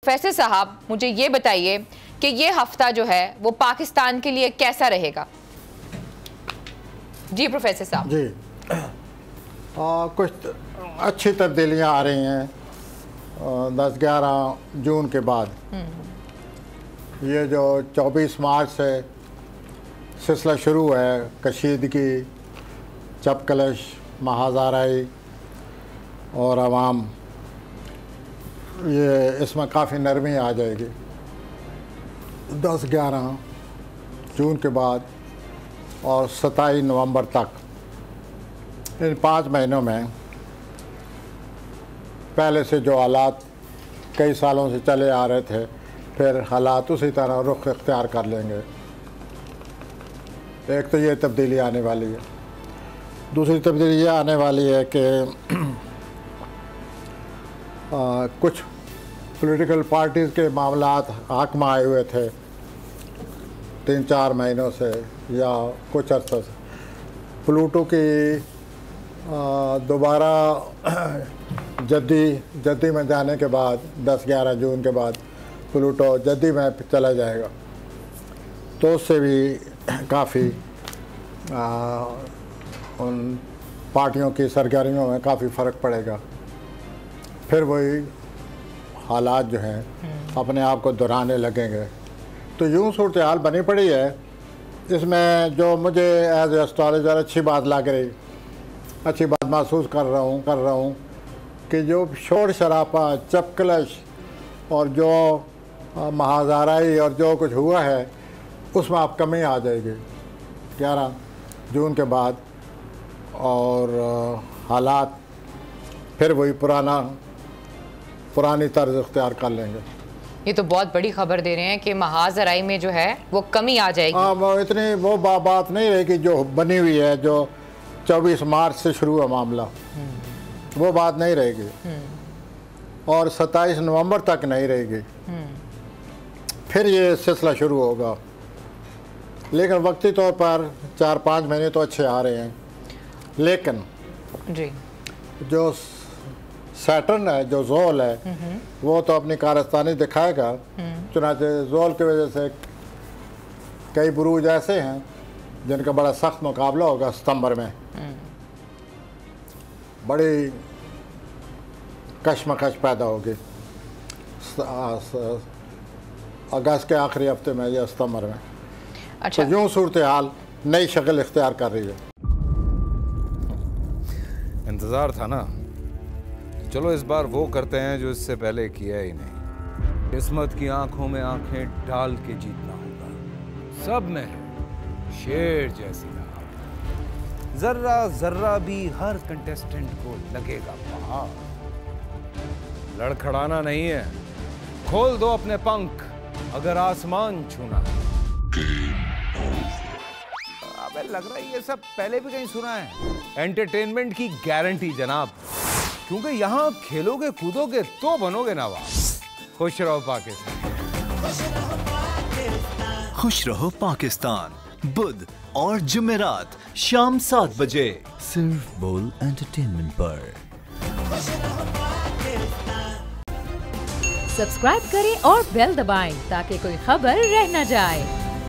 Professor साहब, मुझे ये बताइए कि ये हफ्ता जो है वो पाकिस्तान के लिए कैसा रहेगा? जी प्रोफेसर साहब। जी कुछ अच्छी तब्दीलियां आ रही हैं 10-11 जून के बाद। ये जो 24 मार्च से सिलसिला शुरू है, कशीदगी, चपकलश, महाज़ाराई और आवाम, ये इसमें काफ़ी नरमी आ जाएगी 10-11 जून के बाद और 27 नवंबर तक। इन 5 महीनों में पहले से जो हालात कई सालों से चले आ रहे थे, फिर हालात उसी तरह रुख इख्तियार कर लेंगे। एक तो ये तब्दीली आने वाली है। दूसरी तब्दीली ये आने वाली है कि कुछ पॉलिटिकल पार्टीज़ के मामलात हाथ में आए हुए थे 3-4 महीनों से या कुछ अर्से से। प्लूटो की दोबारा जद्दी में जाने के बाद 10-11 जून के बाद प्लूटो जद्दी में चला जाएगा, तो उससे भी काफ़ी उन पार्टियों की सरगर्मियों में काफ़ी फ़र्क पड़ेगा। फिर वही हालात जो हैं अपने आप को दोहराने लगेंगे। तो यूँ सूरत हाल बनी पड़ी है। इसमें जो मुझे एज एस्ट्रोलॉजर अच्छी बात लग रही, अच्छी बात महसूस कर रहा हूँ कि जो शोर शराबा, चपकलश और जो महाज़ाराई और जो कुछ हुआ है उसमें अब कमी आ जाएगी 11 जून के बाद, और हालात फिर वही पुरानी तर्ज इख्तियार कर लेंगे। ये तो बहुत बड़ी खबर दे रहे हैं कि महाज़राई में जो है वो कमी आ जाएगी। हाँ, वो इतनी बात नहीं रहेगी जो बनी हुई है, जो 24 मार्च से शुरू हुआ मामला, वो बात नहीं रहेगी और 27 नवंबर तक नहीं रहेगी। फिर ये सिलसिला शुरू होगा। लेकिन वक्ती तौर पर 4-5 महीने तो अच्छे आ रहे हैं। लेकिन जी जो सैटर्न है, जो जोल है, वो तो अपनी कारस्तानी दिखाएगा। चुनांचे जोल की वजह से कई बुरूज ऐसे हैं जिनका बड़ा सख्त मुकाबला होगा सितंबर में। बड़ी कशमकश पैदा होगी अगस्त के आखिरी हफ्ते में या सितंबर में। अच्छा, तो यूँ सूरत हाल नई शक्ल इख्तियार कर रही है। इंतज़ार था ना। चलो इस बार वो करते हैं जो इससे पहले किया ही नहीं। किस्मत की आंखों में आंखें डाल के जीतना होगा। सब में है शेर जैसी राह, जर्रा जर्रा भी हर कंटेस्टेंट को लगेगा पहाड़। लड़खड़ाना नहीं है, खोल दो अपने पंख अगर आसमान छूना है। अबे लग रहा है ये सब पहले भी कहीं सुना है। एंटरटेनमेंट की गारंटी जनाब, क्योंकि यहाँ खेलोगे कूदोगे तो बनोगे नवाब। खुश रहो पाकिस्तान। खुश रहो पाकिस्तान बुध और जुमेरात शाम 7 बजे सिर्फ बोल एंटरटेनमेंट पर। सब्सक्राइब करें और बेल दबाएं ताकि कोई खबर रह न जाए।